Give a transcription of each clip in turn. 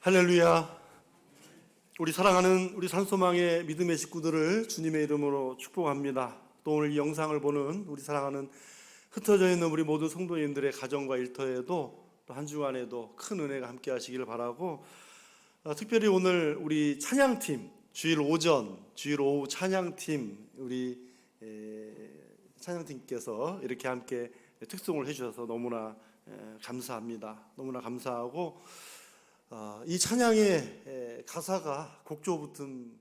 할렐루야. 우리 사랑하는 우리 산소망의 믿음의 식구들을 주님의 이름으로 축복합니다. 또 오늘 이 영상을 보는 우리 사랑하는 흩어져 있는 우리 모든 성도님들의 가정과 일터에도 또 한 주간에도 큰 은혜가 함께 하시기를 바라고, 특별히 오늘 우리 찬양팀 주일 오전, 주일 오후 찬양팀 우리 찬양팀께서 이렇게 함께 특송을 해주셔서 너무나 감사합니다. 너무나 감사하고, 이 찬양의 가사가 곡조 붙은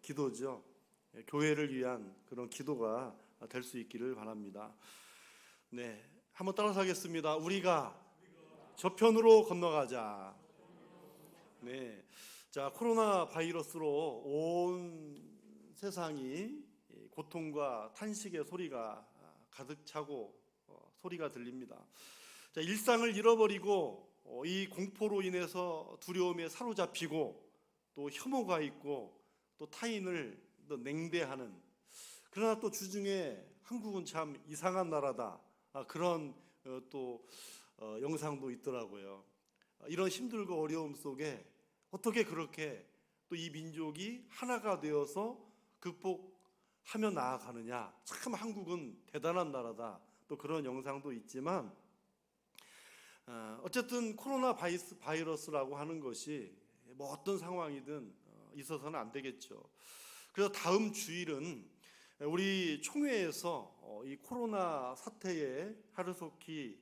기도죠. 교회를 위한 그런 기도가 될 수 있기를 바랍니다. 네, 한번 따라서 하겠습니다. 우리가 저편으로 건너가자. 네, 자, 코로나 바이러스로 온 세상이 고통과 탄식의 소리가 가득 차고 소리가 들립니다. 자, 일상을 잃어버리고 이 공포로 인해서 두려움에 사로잡히고 또 혐오가 있고 또 타인을 또 냉대하는, 그러나 또 주중에 한국은 참 이상한 나라다, 그런 또 영상도 있더라고요. 이런 힘들고 어려움 속에 어떻게 그렇게 또 이 민족이 하나가 되어서 극복하며 나아가느냐, 참 한국은 대단한 나라다, 또 그런 영상도 있지만, 어쨌든 코로나 바이러스라고 하는 것이 뭐 어떤 상황이든 있어서는 안 되겠죠. 그래서 다음 주일은 우리 총회에서 이 코로나 사태에 하루속히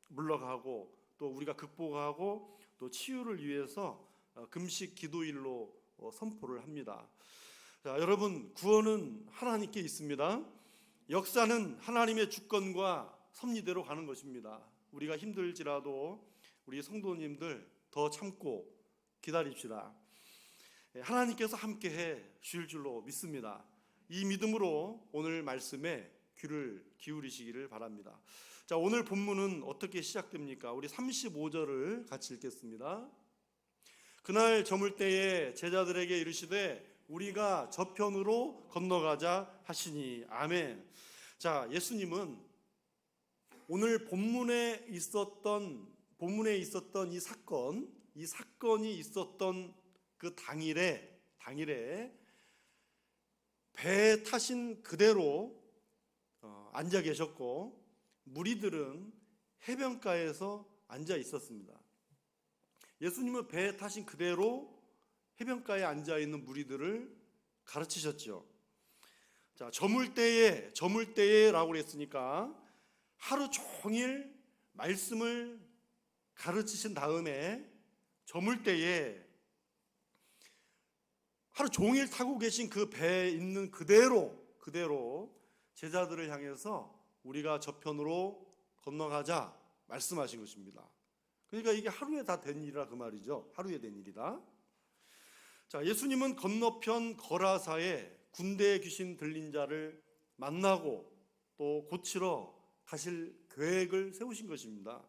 물러가고 또 우리가 극복하고 또 치유를 위해서 금식 기도일로 선포를 합니다. 자, 여러분, 구원은 하나님께 있습니다. 역사는 하나님의 주권과 섭리대로 가는 것입니다. 우리가 힘들지라도 우리 성도님들 더 참고 기다립시다. 하나님께서 함께해 주실 줄로 믿습니다. 이 믿음으로 오늘 말씀에 귀를 기울이시기를 바랍니다. 자, 오늘 본문은 어떻게 시작됩니까? 우리 35절을 같이 읽겠습니다. 그날 저물 때에 제자들에게 이르시되 우리가 저편으로 건너가자 하시니. 아멘. 자, 예수님은 오늘 본문에 있었던 이 사건이 있었던 그 당일에 배에 타신 그대로 앉아 계셨고, 무리들은 해변가에서 앉아 있었습니다. 예수님은 배에 타신 그대로 해변가에 앉아 있는 무리들을 가르치셨죠. 자, 저물 때에라고 그랬으니까 하루 종일 말씀을 가르치신 다음에 저물 때에 하루 종일 타고 계신 그 배에 있는 그대로 제자들을 향해서 우리가 저편으로 건너가자 말씀하신 것입니다. 그러니까 이게 하루에 다 된 일이라 그 말이죠. 하루에 된 일이다. 자, 예수님은 건너편 거라사에 군대의 귀신 들린 자를 만나고 또 고치러 가실 계획을 세우신 것입니다.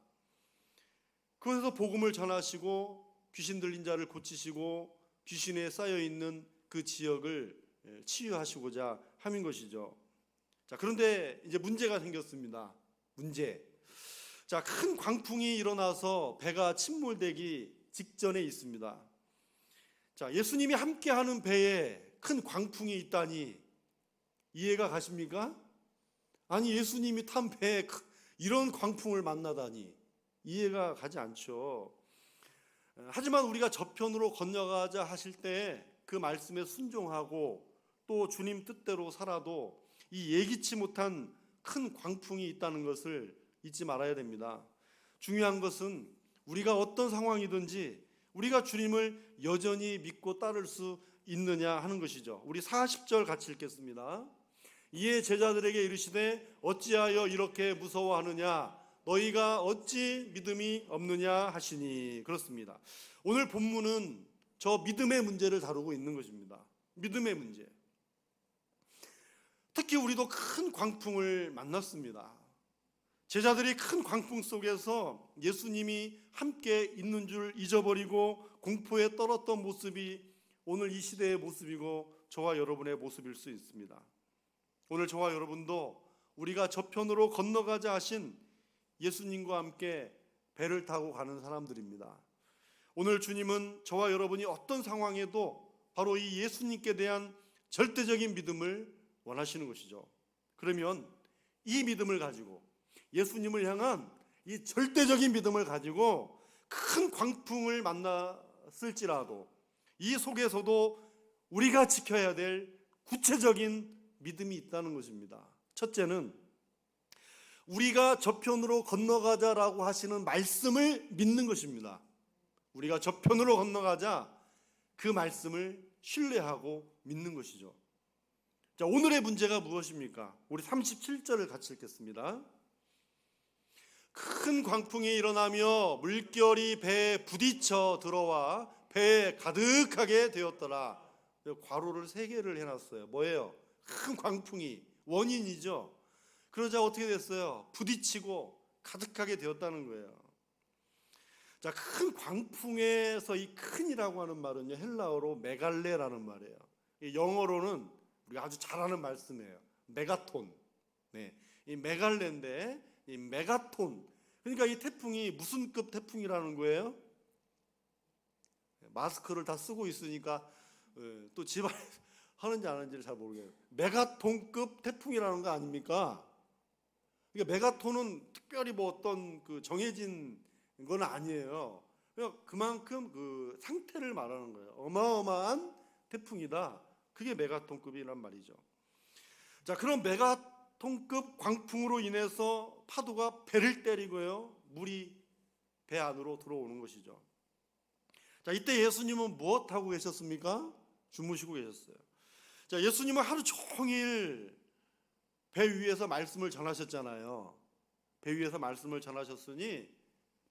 그곳에서 복음을 전하시고 귀신 들린 자를 고치시고 귀신에 쌓여있는 그 지역을 치유하시고자 하는 것이죠. 자, 그런데 이제 문제가 생겼습니다. 자, 큰 광풍이 일어나서 배가 침몰되기 직전에 있습니다. 자, 예수님이 함께하는 배에 큰 광풍이 있다니 이해가 가십니까? 아니, 예수님이 탄 배에 이런 광풍을 만나다니 이해가 가지 않죠. 하지만 우리가 저편으로 건너가자 하실 때 그 말씀에 순종하고 또 주님 뜻대로 살아도 이 예기치 못한 큰 광풍이 있다는 것을 잊지 말아야 됩니다. 중요한 것은 우리가 어떤 상황이든지 우리가 주님을 여전히 믿고 따를 수 있느냐 하는 것이죠. 우리 40절 같이 읽겠습니다. 이에 제자들에게 이르시되 어찌하여 이렇게 무서워하느냐, 너희가 어찌 믿음이 없느냐 하시니. 그렇습니다. 오늘 본문은 저 믿음의 문제를 다루고 있는 것입니다. 믿음의 문제. 특히 우리도 큰 광풍을 만났습니다. 제자들이 큰 광풍 속에서 예수님이 함께 있는 줄 잊어버리고 공포에 떨었던 모습이 오늘 이 시대의 모습이고 저와 여러분의 모습일 수 있습니다. 오늘 저와 여러분도 우리가 저편으로 건너가자 하신 예수님과 함께 배를 타고 가는 사람들입니다. 오늘 주님은 저와 여러분이 어떤 상황에도 바로 이 예수님께 대한 절대적인 믿음을 원하시는 것이죠. 그러면 이 믿음을 가지고, 예수님을 향한 이 절대적인 믿음을 가지고 큰 광풍을 만났을지라도 이 속에서도 우리가 지켜야 될 구체적인 믿음이 있다는 것입니다. 첫째는 우리가 저편으로 건너가자라고 하시는 말씀을 믿는 것입니다. 우리가 저편으로 건너가자, 그 말씀을 신뢰하고 믿는 것이죠. 자, 오늘의 문제가 무엇입니까? 우리 37절을 같이 읽겠습니다. 큰 광풍이 일어나며 물결이 배에 부딪혀 들어와 배에 가득하게 되었더라. 괄호를 3개를 해놨어요. 뭐예요? 큰 광풍이 원인이죠. 그러자 어떻게 됐어요? 부딪히고 가득하게 되었다는 거예요. 자, 큰 광풍에서 이 큰이라고 하는 말은요, 헬라어로 메갈레라는 말이에요. 영어로는 우리가 아주 잘 아는 말씀이에요. 메가톤. 네, 이 메갈레인데 이 메가톤. 그러니까 이 태풍이 무슨 급 태풍이라는 거예요? 마스크를 다 쓰고 있으니까 또 집안에 하는지 안 하는지를 잘 모르겠어요. 메가톤급 태풍이라는 거 아닙니까? 그러니까 메가톤은 특별히 뭐 어떤 그 정해진 건 아니에요. 그만큼 그 상태를 말하는 거예요. 어마어마한 태풍이다. 그게 메가톤급이란 말이죠. 자, 그런 메가톤급 광풍으로 인해서 파도가 배를 때리고요, 물이 배 안으로 들어오는 것이죠. 자, 이때 예수님은 무엇 하고 계셨습니까? 주무시고 계셨어요. 자, 예수님은 하루 종일 배 위에서 말씀을 전하셨잖아요. 배 위에서 말씀을 전하셨으니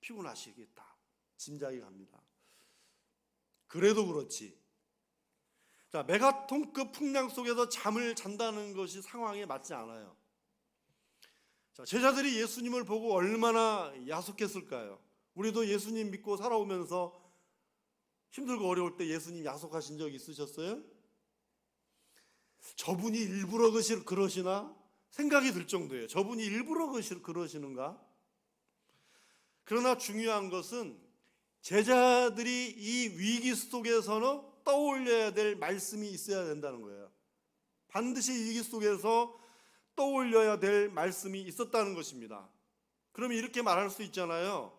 피곤하시겠다, 짐작이 갑니다. 그래도 그렇지, 자, 메가톤급 풍랑 속에서 잠을 잔다는 것이 상황에 맞지 않아요. 자, 제자들이 예수님을 보고 얼마나 야속했을까요? 우리도 예수님 믿고 살아오면서 힘들고 어려울 때 예수님 야속하신 적 있으셨어요? 저분이 일부러 그러시나 생각이 들 정도예요. 저분이 일부러 그러시는가? 그러나 중요한 것은 제자들이 이 위기 속에서는 떠올려야 될 말씀이 있어야 된다는 거예요. 반드시 위기 속에서 떠올려야 될 말씀이 있었다는 것입니다. 그러면 이렇게 말할 수 있잖아요.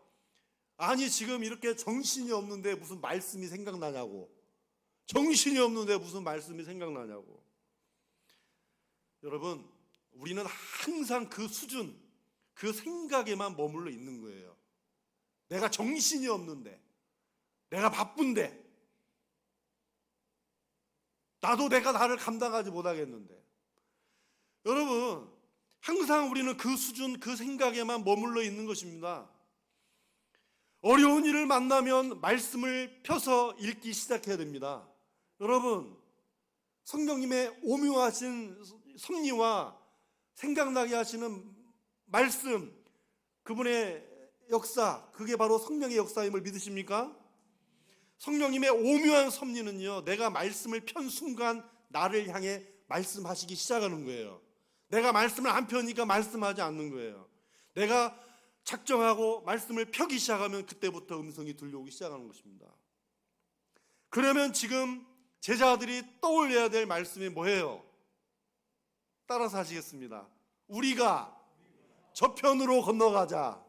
아니, 지금 이렇게 정신이 없는데 무슨 말씀이 생각나냐고. 정신이 없는데 무슨 말씀이 생각나냐고. 여러분, 우리는 항상 그 수준, 그 생각에만 머물러 있는 거예요. 내가 정신이 없는데, 내가 바쁜데, 나도 내가 나를 감당하지 못하겠는데. 여러분, 항상 우리는 그 수준, 그 생각에만 머물러 있는 것입니다. 어려운 일을 만나면 말씀을 펴서 읽기 시작해야 됩니다. 여러분, 성령님의 오묘하신 섭리와 생각나게 하시는 말씀, 그분의 역사, 그게 바로 성령의 역사임을 믿으십니까? 성령님의 오묘한 섭리는요, 내가 말씀을 편 순간 나를 향해 말씀하시기 시작하는 거예요. 내가 말씀을 안 펴니까 말씀하지 않는 거예요. 내가 작정하고 말씀을 펴기 시작하면 그때부터 음성이 들려오기 시작하는 것입니다. 그러면 지금 제자들이 떠올려야 될 말씀이 뭐예요? 따라서 하시겠습니다. 우리가 저편으로 건너가자.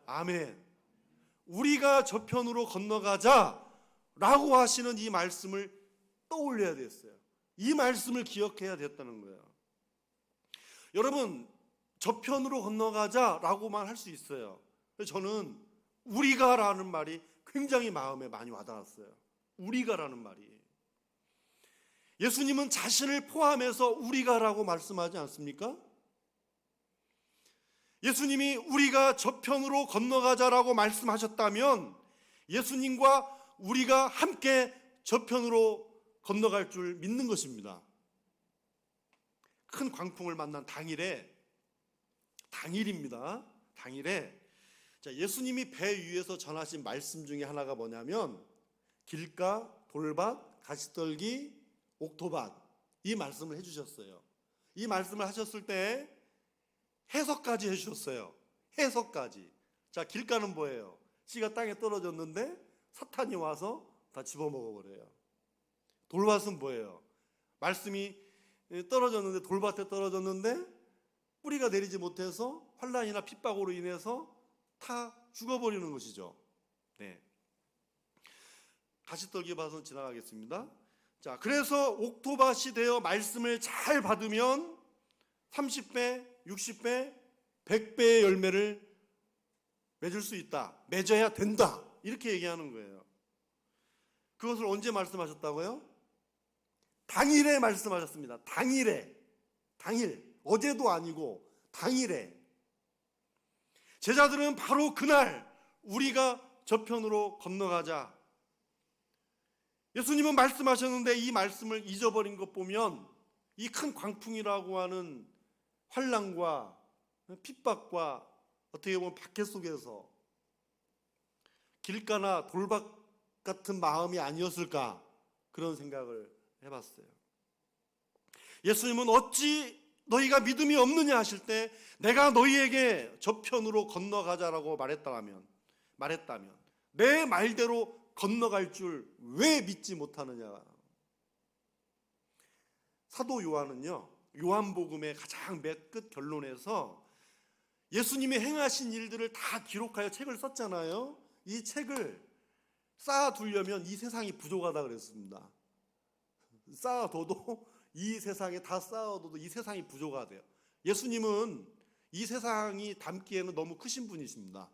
아멘. 우리가 저편으로 건너가자 라고 하시는 이 말씀을 떠올려야 됐어요. 이 말씀을 기억해야 됐다는 거예요. 여러분, 저편으로 건너가자 라고만 할 수 있어요. 저는 우리가 라는 말이 굉장히 마음에 많이 와닿았어요. 우리가 라는 말이. 예수님은 자신을 포함해서 우리가 라고 말씀하지 않습니까? 예수님이 우리가 저편으로 건너가자라고 말씀하셨다면 예수님과 우리가 함께 저편으로 건너갈 줄 믿는 것입니다. 큰 광풍을 만난 당일입니다. 당일에 예수님이 배 위에서 전하신 말씀 중에 하나가 뭐냐면 길가, 돌밭, 가시떨기, 옥토밭, 이 말씀을 해주셨어요. 이 말씀을 하셨을 때 해석까지 해주셨어요. 해석까지. 자, 길가는 뭐예요? 씨가 땅에 떨어졌는데 사탄이 와서 다 집어먹어버려요. 돌밭은 뭐예요? 말씀이 떨어졌는데, 돌밭에 떨어졌는데 뿌리가 내리지 못해서 환난이나 핍박으로 인해서 다 죽어버리는 것이죠. 네. 가시떨기 봐서 지나가겠습니다. 자, 그래서 옥토밭이 되어 말씀을 잘 받으면 30배, 60배, 100배의 열매를 맺을 수 있다. 맺어야 된다. 이렇게 얘기하는 거예요. 그것을 언제 말씀하셨다고요? 당일에 말씀하셨습니다. 당일에. 당일. 어제도 아니고 당일에. 제자들은 바로 그날 우리가 저편으로 건너가자. 예수님은 말씀하셨는데 이 말씀을 잊어버린 것 보면 이 큰 광풍이라고 하는 환난과 핍박과 어떻게 보면 박해 속에서 길가나 돌밭 같은 마음이 아니었을까, 그런 생각을 해봤어요. 예수님은 어찌 너희가 믿음이 없느냐 하실 때 내가 너희에게 저편으로 건너가자라고 말했다면 내 말대로 건너갈 줄 왜 믿지 못하느냐. 사도 요한은요, 요한복음의 가장 맨 끝 결론에서 예수님이 행하신 일들을 다 기록하여 책을 썼잖아요. 이 책을 쌓아두려면 이 세상이 부족하다 그랬습니다. 쌓아둬도 이 세상에 다 쌓아둬도 이 세상이 부족하대요. 예수님은 이 세상이 담기에는 너무 크신 분이십니다.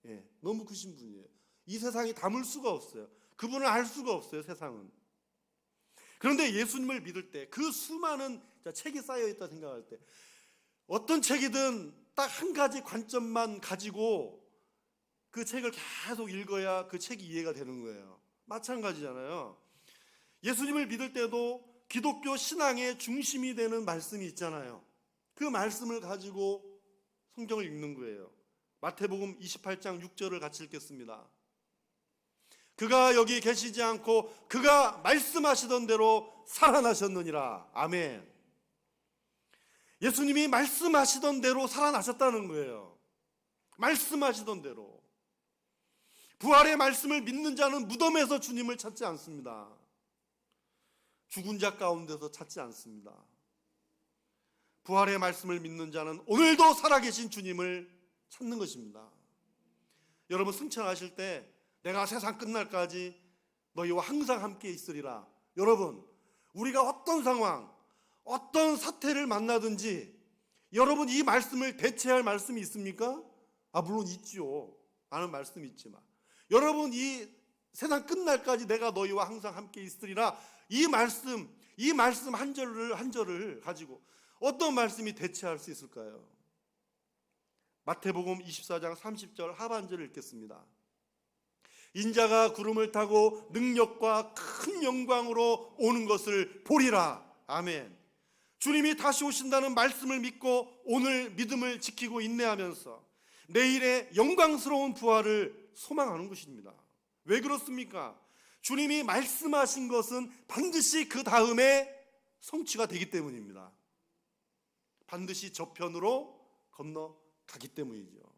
예, 너무 크신 분이에요. 이 세상이 담을 수가 없어요. 그분을 알 수가 없어요, 세상은. 그런데 예수님을 믿을 때 그 수많은 책이 쌓여있다 생각할 때 어떤 책이든 딱 한 가지 관점만 가지고 그 책을 계속 읽어야 그 책이 이해가 되는 거예요. 마찬가지잖아요. 예수님을 믿을 때도 기독교 신앙의 중심이 되는 말씀이 있잖아요. 그 말씀을 가지고 성경을 읽는 거예요. 마태복음 28장 6절을 같이 읽겠습니다. 그가 여기 계시지 않고 그가 말씀하시던 대로 살아나셨느니라. 아멘. 예수님이 말씀하시던 대로 살아나셨다는 거예요. 말씀하시던 대로. 부활의 말씀을 믿는 자는 무덤에서 주님을 찾지 않습니다. 죽은 자 가운데서 찾지 않습니다. 부활의 말씀을 믿는 자는 오늘도 살아계신 주님을 찾는 것입니다. 여러분 승천하실 때 내가 세상 끝날까지 너희와 항상 함께 있으리라. 여러분, 우리가 어떤 상황, 어떤 사태를 만나든지 여러분 이 말씀을 대체할 말씀이 있습니까? 물론 있죠. 아는 말씀이 있지만 여러분 이 세상 끝날까지 내가 너희와 항상 함께 있으리라, 이 말씀 한 절을 가지고 어떤 말씀이 대체할 수 있을까요? 마태복음 24장 30절 하반절을 읽겠습니다. 인자가 구름을 타고 능력과 큰 영광으로 오는 것을 보리라. 아멘. 주님이 다시 오신다는 말씀을 믿고 오늘 믿음을 지키고 인내하면서 내일의 영광스러운 부활을 소망하는 것입니다. 왜 그렇습니까? 주님이 말씀하신 것은 반드시 그 다음에 성취가 되기 때문입니다. 반드시 저편으로 건너가기 때문이죠.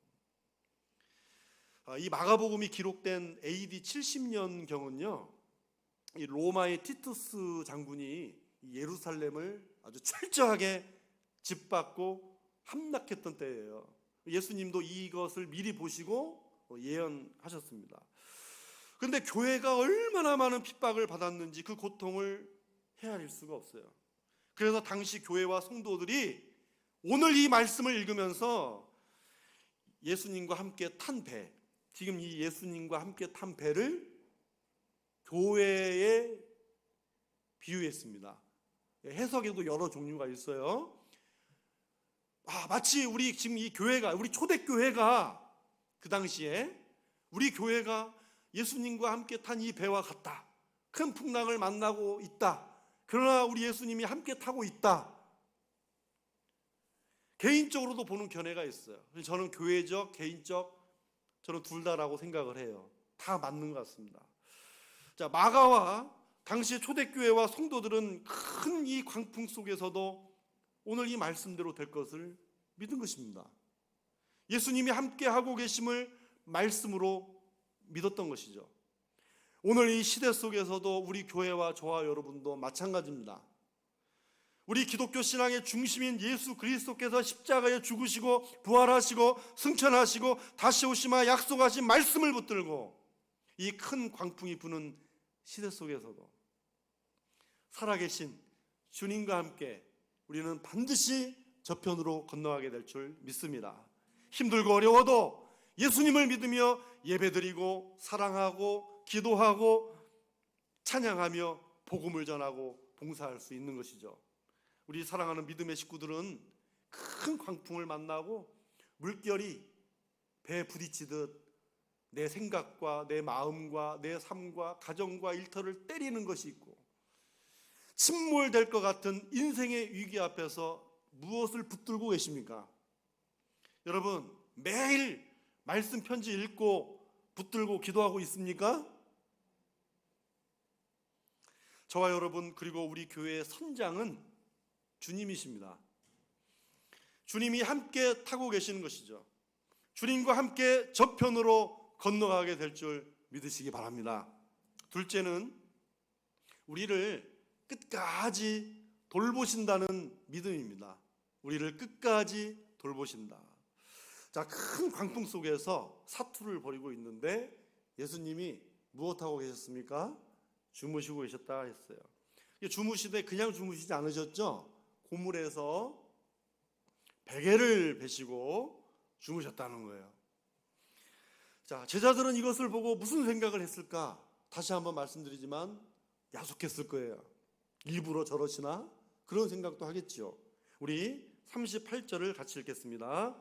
이 마가복음이 기록된 AD 70년경은요, 이 로마의 티투스 장군이 예루살렘을 아주 철저하게 짓밟고 함락했던 때예요. 예수님도 이것을 미리 보시고 예언하셨습니다. 그런데 교회가 얼마나 많은 핍박을 받았는지 그 고통을 헤아릴 수가 없어요. 그래서 당시 교회와 성도들이 오늘 이 말씀을 읽으면서 예수님과 함께 탄 배, 지금 이 예수님과 함께 탄 배를 교회에 비유했습니다. 해석에도 여러 종류가 있어요. 마치 우리 지금 이 교회가, 우리 초대교회가 그 당시에 우리 교회가 예수님과 함께 탄 이 배와 같다. 큰 풍랑을 만나고 있다. 그러나 우리 예수님이 함께 타고 있다. 개인적으로도 보는 견해가 있어요. 저는 교회적, 개인적, 저는 둘 다라고 생각을 해요. 다 맞는 것 같습니다. 자, 마가와 당시의 초대교회와 성도들은 큰 이 광풍 속에서도 오늘 이 말씀대로 될 것을 믿은 것입니다. 예수님이 함께 하고 계심을 말씀으로 믿었던 것이죠. 오늘 이 시대 속에서도 우리 교회와 저와 여러분도 마찬가지입니다. 우리 기독교 신앙의 중심인 예수 그리스도께서 십자가에 죽으시고 부활하시고 승천하시고 다시 오시마 약속하신 말씀을 붙들고 이 큰 광풍이 부는 시대 속에서도 살아계신 주님과 함께 우리는 반드시 저편으로 건너가게 될 줄 믿습니다. 힘들고 어려워도 예수님을 믿으며 예배드리고 사랑하고 기도하고 찬양하며 복음을 전하고 봉사할 수 있는 것이죠. 우리 사랑하는 믿음의 식구들은 큰 광풍을 만나고 물결이 배에 부딪히듯 내 생각과 내 마음과 내 삶과 가정과 일터를 때리는 것이 있고 침몰될 것 같은 인생의 위기 앞에서 무엇을 붙들고 계십니까? 여러분, 매일 말씀 편지 읽고 붙들고 기도하고 있습니까? 저와 여러분 그리고 우리 교회의 선장은 주님이십니다. 주님이 함께 타고 계시는 것이죠. 주님과 함께 저편으로 건너가게 될 줄 믿으시기 바랍니다. 둘째는 우리를 끝까지 돌보신다는 믿음입니다. 우리를 끝까지 돌보신다. 자, 큰 광풍 속에서 사투를 벌이고 있는데 예수님이 무엇하고 계셨습니까? 주무시고 계셨다 했어요. 주무시되 그냥 주무시지 않으셨죠? 고물에서 베개를 베시고 주무셨다는 거예요. 자, 제자들은 이것을 보고 무슨 생각을 했을까? 다시 한번 말씀드리지만 야속했을 거예요. 일부러 저러시나? 그런 생각도 하겠죠. 우리 38절을 같이 읽겠습니다.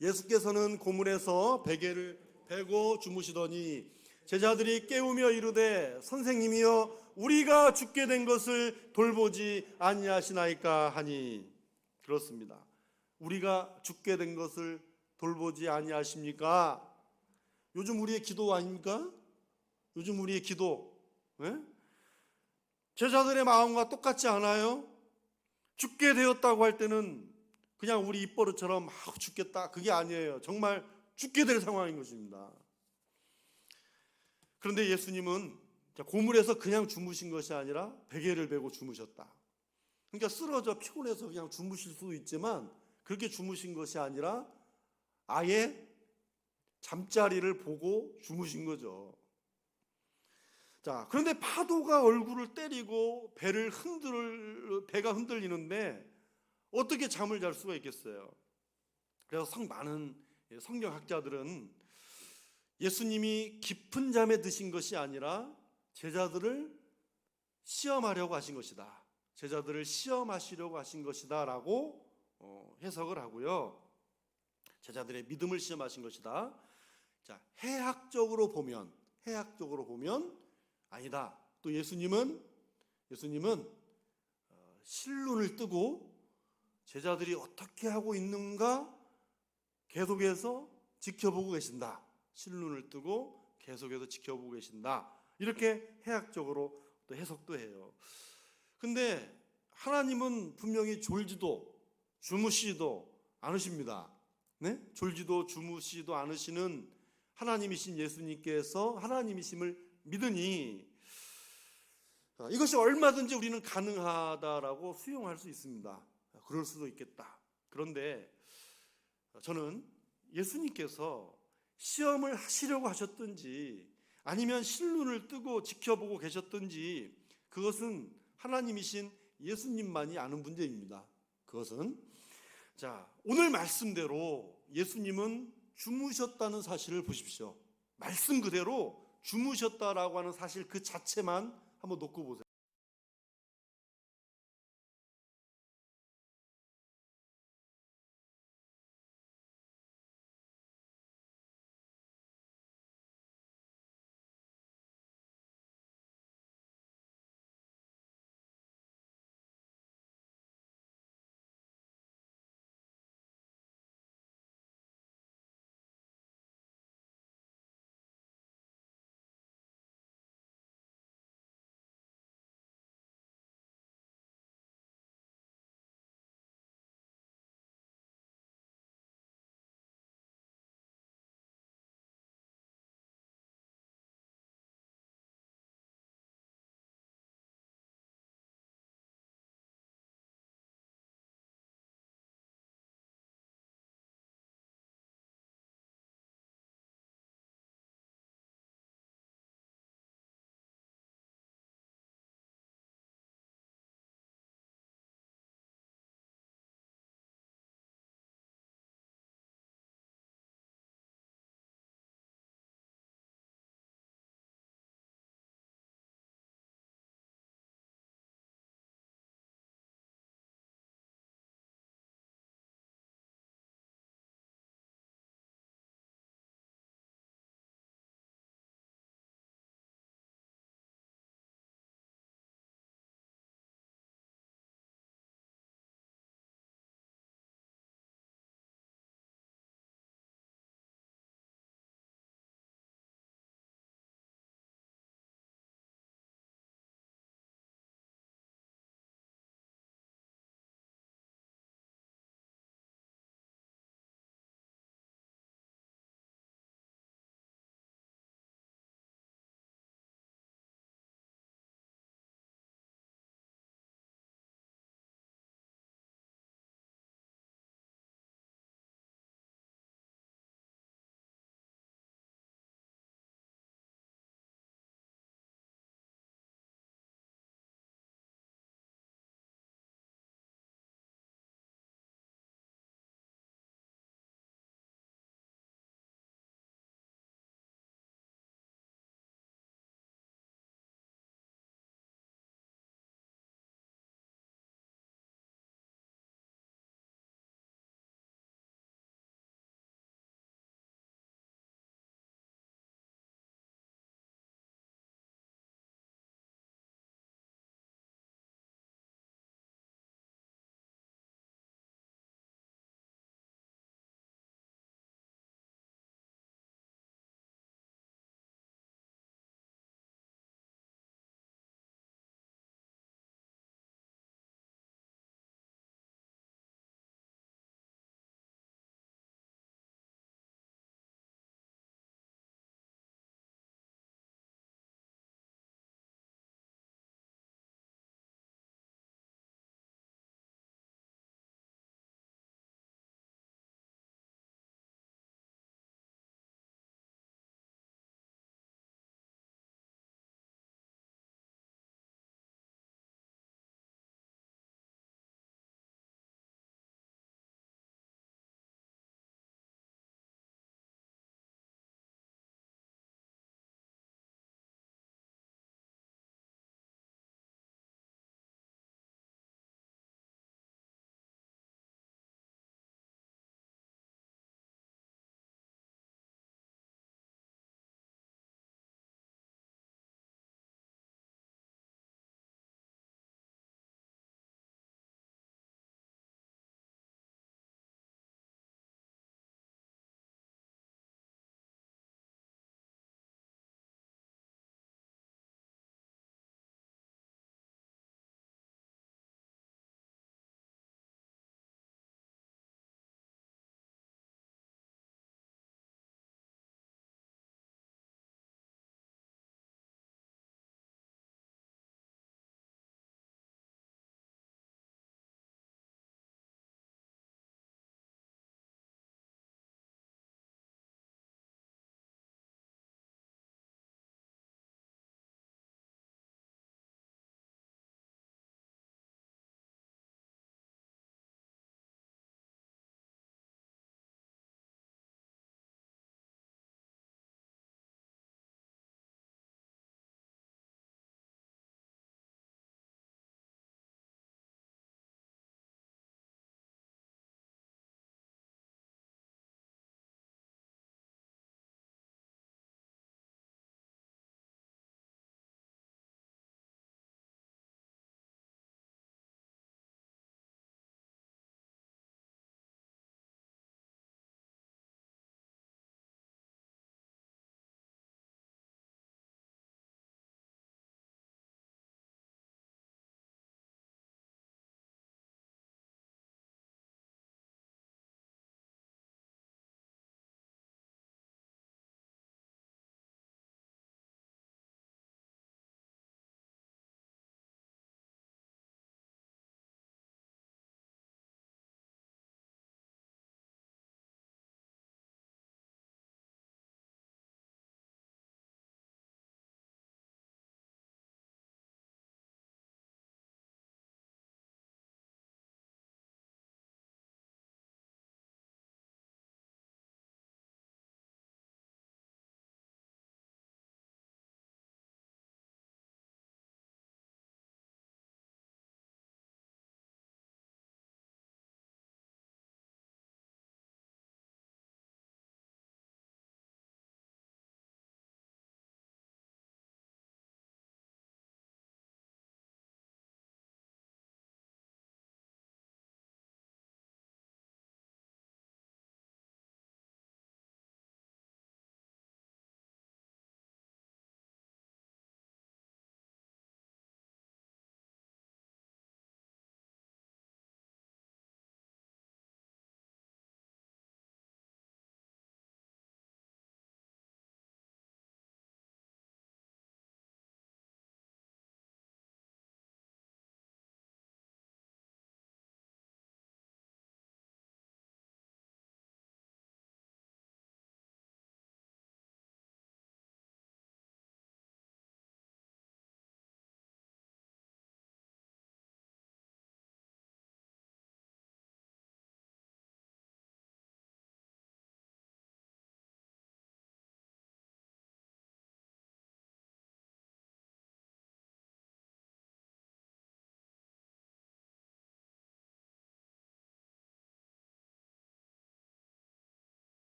예수께서는 고물에서 베개를 베고 주무시더니 제자들이 깨우며 이르되 선생님이여 우리가 죽게 된 것을 돌보지 아니하시나이까 하니. 그렇습니다. 우리가 죽게 된 것을 돌보지 아니하십니까? 요즘 우리의 기도 아닙니까? 요즘 우리의 기도, 네? 제자들의 마음과 똑같지 않아요? 죽게 되었다고 할 때는 그냥 우리 입버릇처럼 죽겠다, 그게 아니에요. 정말 죽게 될 상황인 것입니다. 그런데 예수님은 고물에서 그냥 주무신 것이 아니라 베개를 베고 주무셨다. 그러니까 쓰러져 피곤해서 그냥 주무실 수도 있지만 그렇게 주무신 것이 아니라 아예 잠자리를 보고 주무신 거죠. 자, 그런데 파도가 얼굴을 때리고 배가 흔들리는데 어떻게 잠을 잘 수가 있겠어요? 그래서 많은 성경학자들은 예수님이 깊은 잠에 드신 것이 아니라 제자들을 시험하려고 하신 것이다. 제자들을 시험하시려고 하신 것이다 라고 해석을 하고요. 제자들의 믿음을 시험하신 것이다. 자, 해학적으로 보면 아니다. 또 예수님은 실눈을 뜨고 제자들이 어떻게 하고 있는가 계속해서 지켜보고 계신다. 실눈을 뜨고 계속해서 지켜보고 계신다. 이렇게 해학적으로 또 해석도 해요. 근데 하나님은 분명히 졸지도 주무시지도 않으십니다. 네? 졸지도 주무시지도 않으시는 하나님이신 예수님께서 하나님이심을 믿으니 이것이 얼마든지 우리는 가능하다라고 수용할 수 있습니다. 그럴 수도 있겠다. 그런데 저는 예수님께서 시험을 하시려고 하셨든지 아니면 실눈을 뜨고 지켜보고 계셨든지 그것은 하나님이신 예수님만이 아는 문제입니다. 그것은 자, 오늘 말씀대로 예수님은 주무셨다는 사실을 보십시오. 말씀 그대로 주무셨다라고 하는 사실 그 자체만 한번 놓고 보세요.